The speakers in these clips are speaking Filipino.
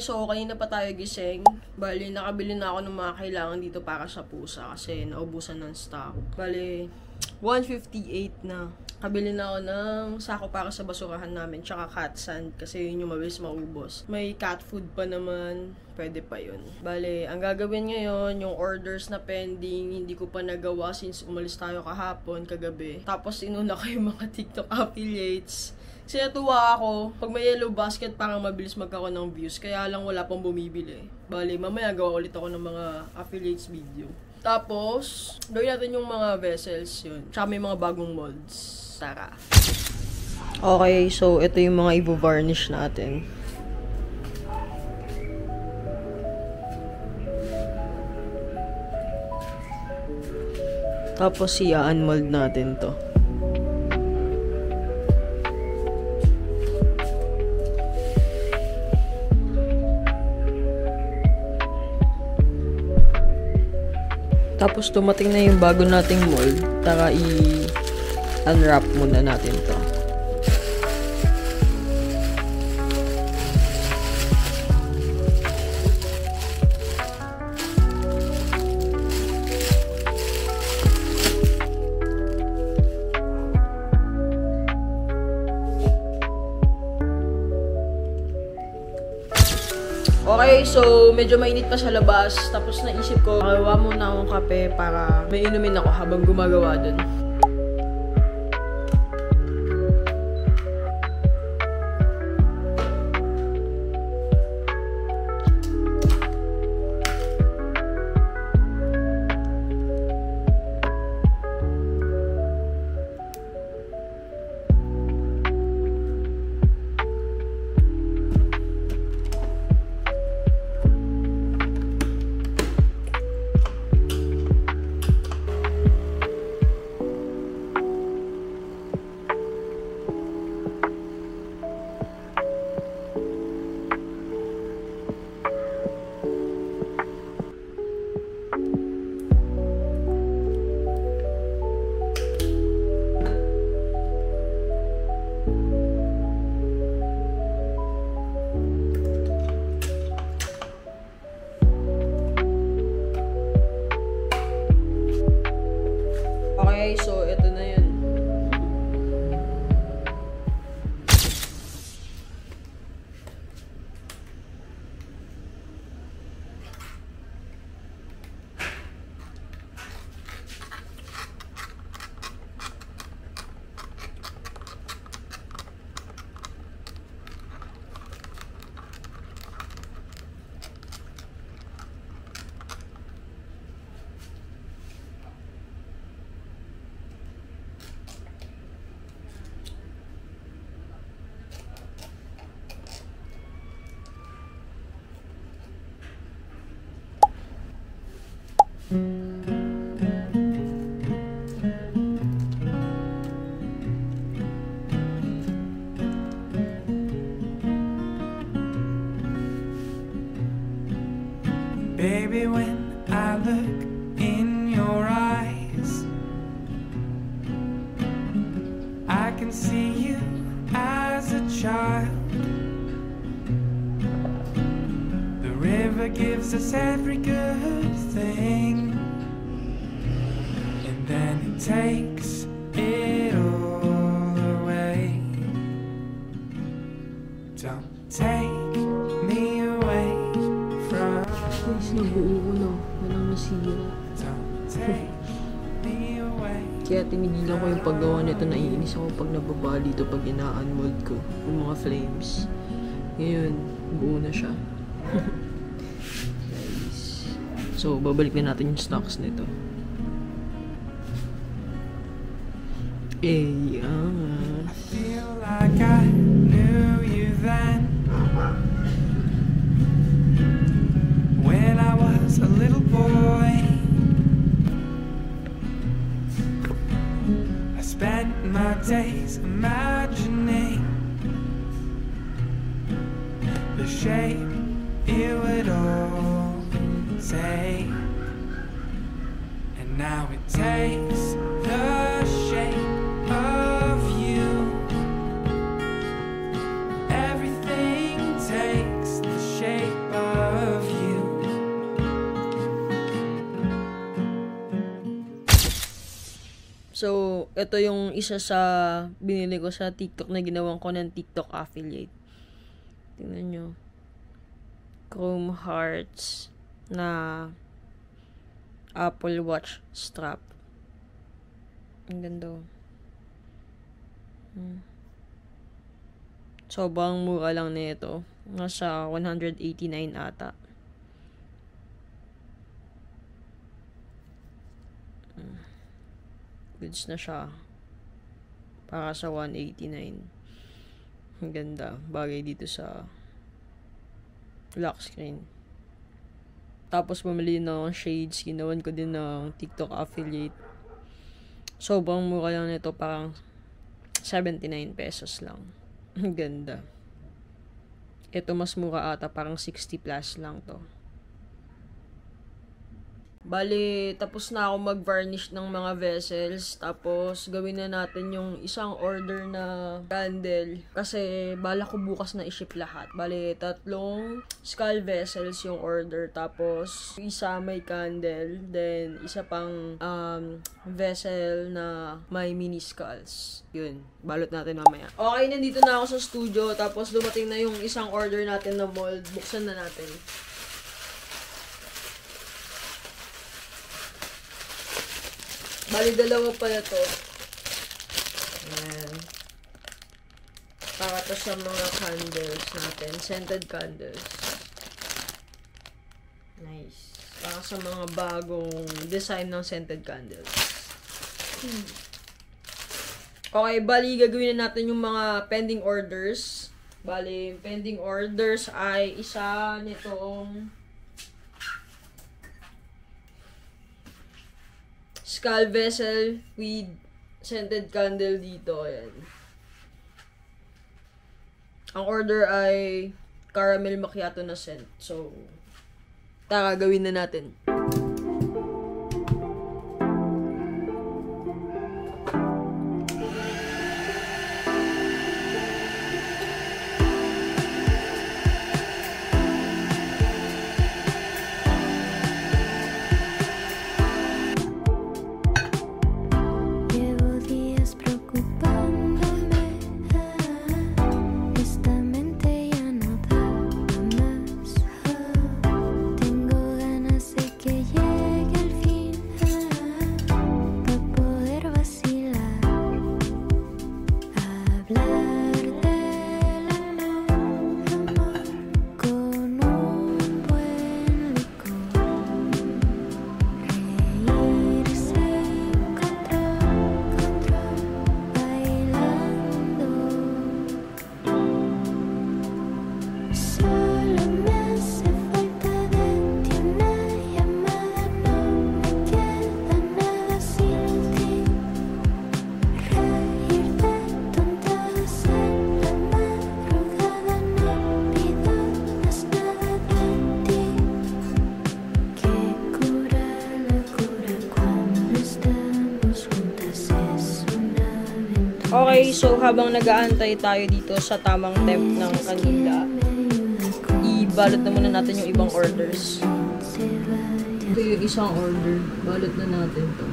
so kanina pa tayo gising. Bali, nakabili na ako ng mga kailangan dito para sa pusa kasi naubusan ng stock. Bali, 158 na. Kabili na ako ng sako para sa basurahan namin, tsaka cat sand kasi yun yung mabilis maubos. May cat food pa naman, pwede pa yun. Bale, ang gagawin ngayon, yung orders na pending, hindi ko pa nagawa since umalis tayo kahapon, kagabi. Tapos inuna ko yung mga TikTok affiliates. Kasi natuwa ako, pag may yellow basket parang mabilis magkaroon ng views, kaya lang wala pang bumibili. Bale, mamaya gawa ulit ako ng mga affiliates video. Tapos, gawin natin yung mga vessels yun. Tsaka may mga bagong mods. Tara. Okay, so ito yung mga i-varnish natin. Tapos i-unmold natin to. Tapos dumating na yung bago nating mold. Tara i-unwrap muna natin to. Okay, so medyo mainit pa sa labas. Tapos naisip ko, magawa muna akong kape para may inumin ako habang gumagawa dun. Okay, so ito na yun. Baby, when I look in your eyes, I can see you as a child. The river gives us every good thing, and then it takes it all away. Don't take me away from. Guys, nabuo ko na. Walang nasira. Kaya tinigilan ko yung paggawa nito. Naiinis ako pag nababa dito pag ina-unmold ko yung mga flames. Ngayon, buo na siya. Guys. So, babalik na natin yung stocks nito. I feel like I knew you then, when I was a little boy. I spent my days imagining the shape it would all take, and now it takes the shape of you. Everything takes the shape So, ito yung isa sa binili ko sa TikTok na ginawan ko ng TikTok affiliate. Tingnan nyo. Chrome Hearts na Apple Watch strap. Ang ganda. Sobrang mura lang nito. Nasa 189 ata. Goods na siya. Para sa 189. Ang ganda. Bagay dito sa lock screen. Tapos bumili ng shades. Ginawan ko din ng TikTok affiliate. Sobrang mura lang nito. Parang 79 pesos lang. Ang ganda. Ito mas mura ata. Parang 60 plus lang to. Bali, tapos na ako mag-varnish ng mga vessels. Tapos, gawin na natin yung isang order na candle. Kasi, bala ko bukas na i-ship lahat. Bali, 3 skull vessels yung order. Tapos, isa may candle. Then, isa pang vessel na may mini skulls. Yun, balot natin mamaya. Okay, nandito na ako sa studio. Tapos, dumating na yung isang order natin na mold. Buksan na natin. Bali, 2 pala to. Ayan. Para to sa mga candles natin. Scented candles. Nice. Para sa mga bagong design ng scented candles. Okay, bali, gagawin na natin yung mga pending orders. Bali, pending orders ay isa nitong skull vessel with scented candle dito. Ayan. Ang order ay caramel macchiato na scent. So, tara, gawin na natin. Okay, so habang nag-aantay tayo dito sa tamang temp ng kanila, ibalot na muna natin yung ibang orders. Ito yung isang order. Balot na natin to.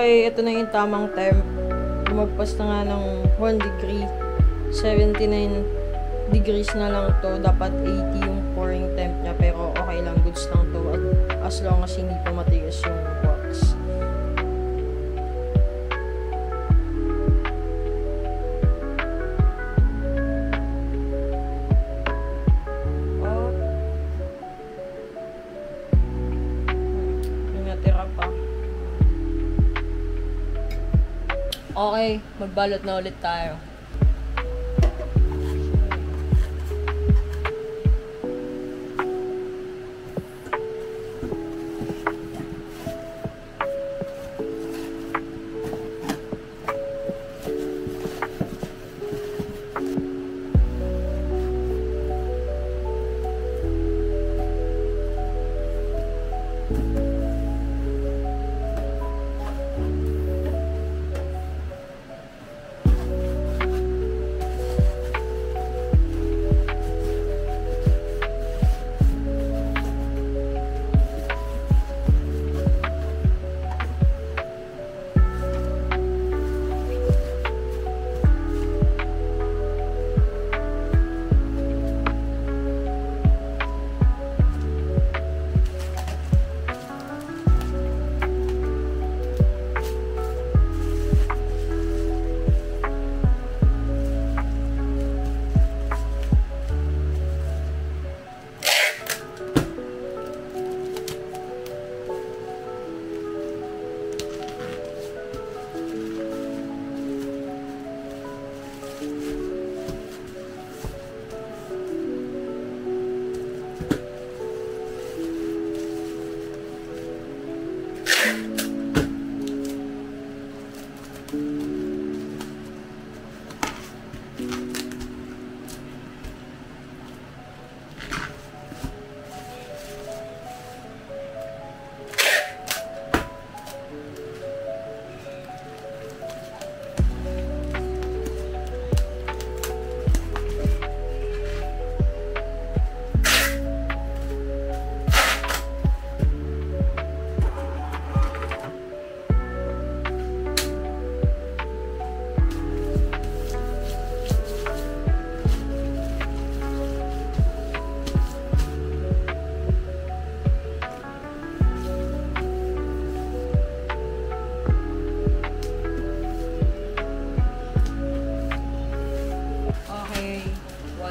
Okay, ito na yung tamang temp. Lumagpas na nga ng 1 degree. 79 degrees na lang to. Dapat 80 yung pouring temp niya. Pero okay lang. Goods lang to. As long as hindi pa matigas yung wax. Oh. May natira pa. Okay, magbalot na ulit tayo.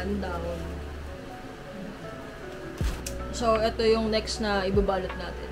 Down. So, ito yung next na ibabalot natin.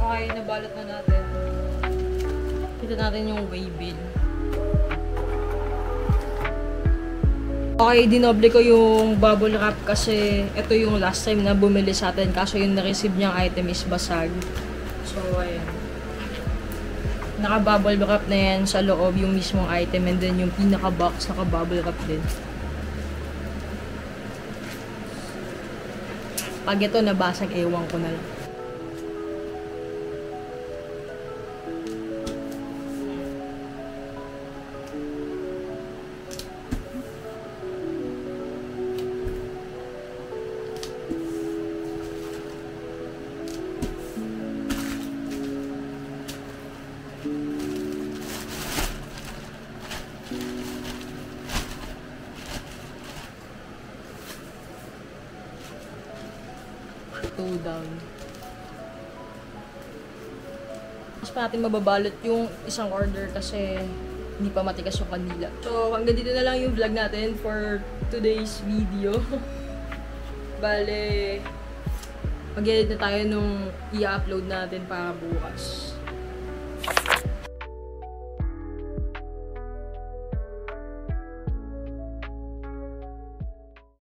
Okay, nabalot na natin. Kita natin yung waybill. Okay, dinoble ko yung bubble wrap kasi ito yung last time na bumili sa atin. Kaso yung na-receive niyang item is basag. So, ayan. Naka-bubble wrap na yan sa loob yung mismong item. And then yung pinaka-box, naka-bubble wrap din. Pag ito nabasag, ewan ko na lang. Toe down. Mas pa natin mababalot yung isang order kasi hindi pa matigas yung kanila. So, hanggang dito na lang yung vlog natin for today's video. Bale, mag-edit na tayo nung i-upload natin para bukas.